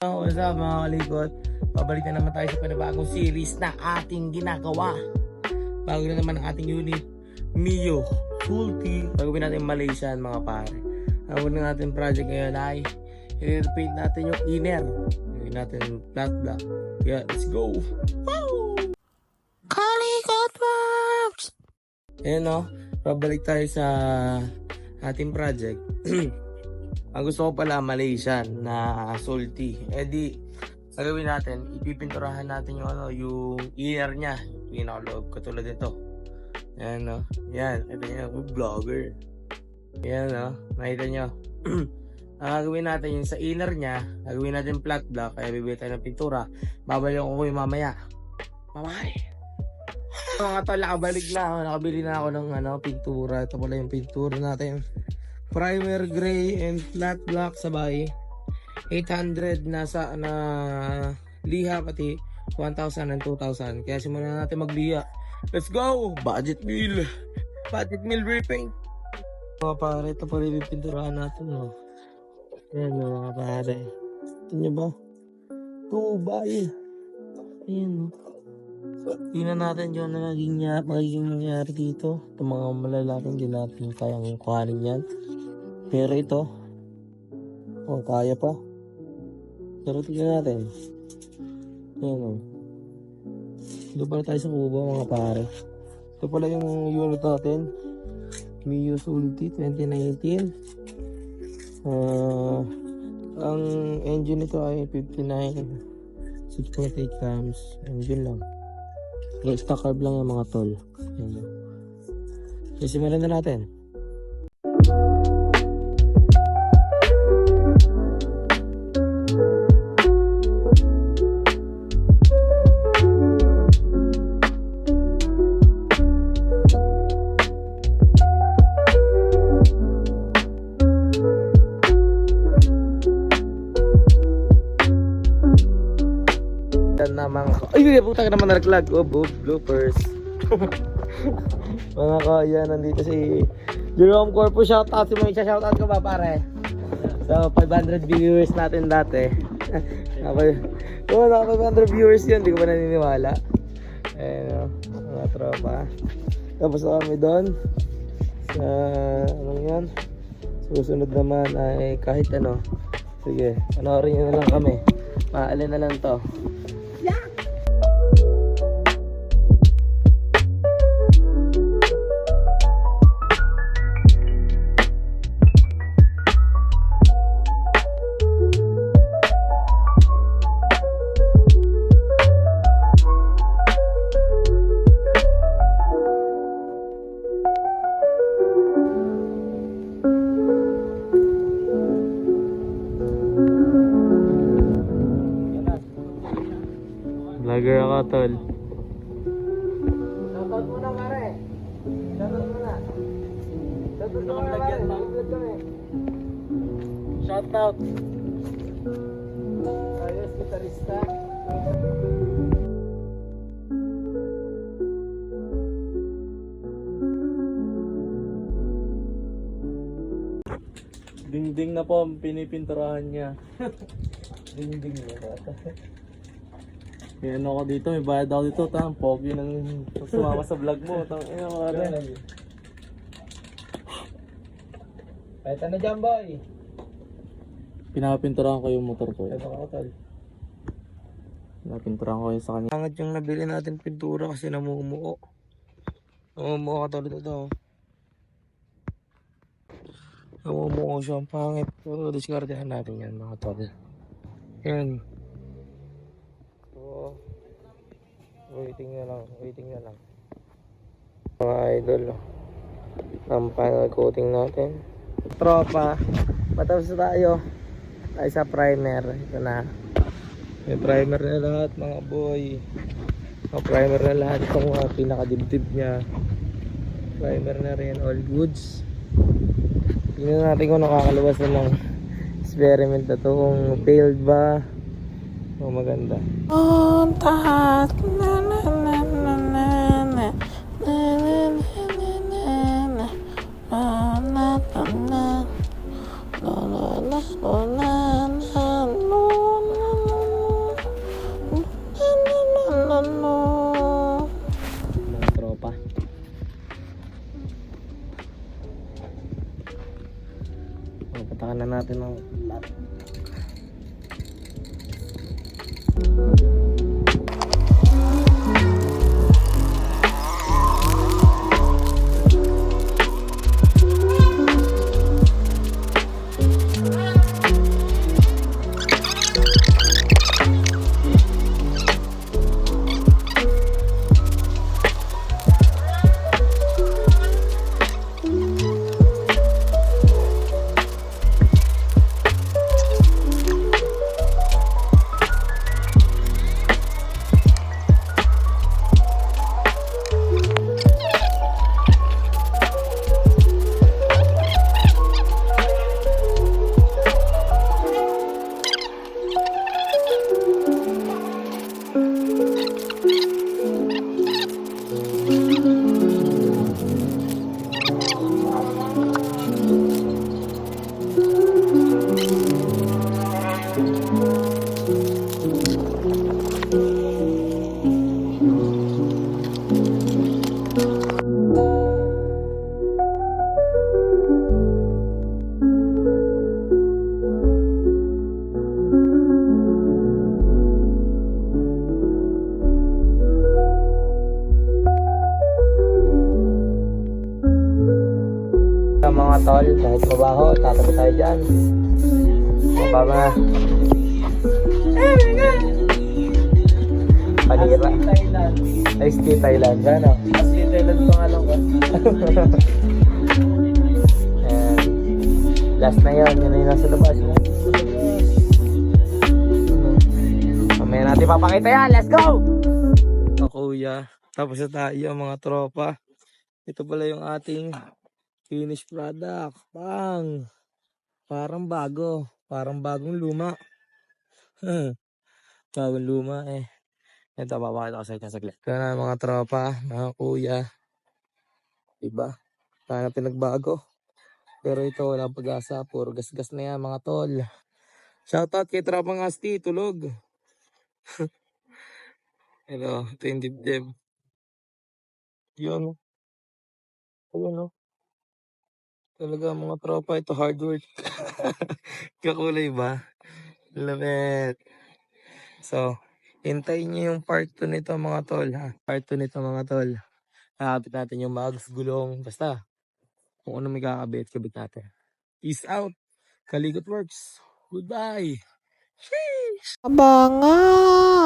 What's up mga kalikot? Pabalik na naman tayo sa panibagong series na ating ginagawa. Bago na naman ang ating unit, Mio Sulti. Gagawin natin Malaysian mga pare. Ang unang natin project ngayon ay i-repaint natin yung inner. Gagawin natin flat black. Yeah, let's go! Woo! Kalikot Works! Ayan o, pabalik tayo sa ating project. Ang gusto ko pala Malaysian na salty. Eh di, gagawin natin, ipipinturahan natin yung yung inner niya, yung pinakaloob, katulad nito. Ayan o, yan, ito yung vlogger. Ayan o, nakita nyo. Ang gagawin natin yung sa inner niya, gagawin natin flat black, kaya bibili tayo ng pintura. Babalik ko yung mamaya. Mamay! Mga tol, nakabalik na. Nakabili na ako ng pintura. Ito pala yung pintura natin. Primer gray and flat black sabay. 800 na liha pati 1,000 and 2,000. Kaya simulan natin magliha. Let's go! Budget meal! Budget meal repaint! Mga pare, ito pala yung pinturahan natin. Oh. Ayan mga pare. Ito nyo ba? 2 by. Ayan o. Tingnan natin yung magiging nangyari dito. Itong mga malalaking din natin kayang kuhanin yan. Pero ito, kaya pa. Pero tingnan natin. Ayan o. Doon pala tayo sa kubo mga pare. Ito pala yung unit natin. Mio Sulti 2019. Ang engine nito ay 59 6.8 grams. Engine lang. Stock carb lang yung mga tol. Ayan. Simulan na natin. Ay, puta ka naman nalaglag. Oh, bloopers. Mga kaya, nandito si Jerome Corpo. Shoutout. Si mga shoutout ko ba pare? So, 500 viewers natin dati. Naka 500 viewers yun. Hindi ko pa naniniwala. Ayan o, mga tropa. Tapos na kami doon. Sa, anong yan? Susunod naman ay kahit ano. Sige, panoorin nyo na lang kami. Maalin na lang to. Vlogger ako, tol. Shoutout muna, pare. Shoutout muna. Shoutout muna, pare. Shoutout. Ayos, gitarista. Dingding na po ang pinipinturahan niya. Dingding na. Yan ako dito, may bayad ako dito, tang pogi nang sumama sa vlog mo, tang ina mga rin. Kahit ano dyan, boy? Pinapinturahan ko yung motor ko. Ito ako, tal. Pinapinturahan ko yung sa kanya. Pangit yung nabili natin pintura kasi namumuo. Namumuo ka tulad ito. Namumuo siya, ang pangit. Pero diskartehan natin yan mga tol. Yan. Waiting na lang. Mga idol, ang final coating natin. Tropa, patapos tayo sa primer. Ito na. May primer na lahat mga boy. May primer na lahat. Itong pinakadibdib nya. Primer na rin, all goods. Tingnan natin kung nakakaluwas na ng experiment na to. Kung failed ba o maganda. On tahat na na na na na na na na na na na na tol. Kahit mabaho, tatabi tayo dyan. Mabaho na. Panira. Ice tea Thailand. Ano? Ice tea Thailand pangalan ko. And last na yun. Yun na yung nasa labas. Mamaya natin papakita yan. Let's go! Kuya. Tapos na tayo mga tropa. Ito pala yung ating finished product. Parang bago. Parang bagong luma. Bagong luma eh. Ito, papakita ko sa inyo saglit. Ito na mga tropa, mga kuya. Diba? Sana pinagbago. Pero ito, walang pag-asa. Puro gas-gas na yan mga tol. Shoutout kay Tropang Asti, tulog. Ito yung dibdib. Yun. Ayun o. Talaga mga tropa, ito hard work. Kakulay ba? Love it. So, hintayin nyo yung part 2 nito mga tol ha. Part 2 nito mga tol. Kakabit natin yung mags, gulong. Basta, kung ano may kakabit, kabit natin. Peace out. Kaligot Works. Goodbye. Sheesh. Abangan!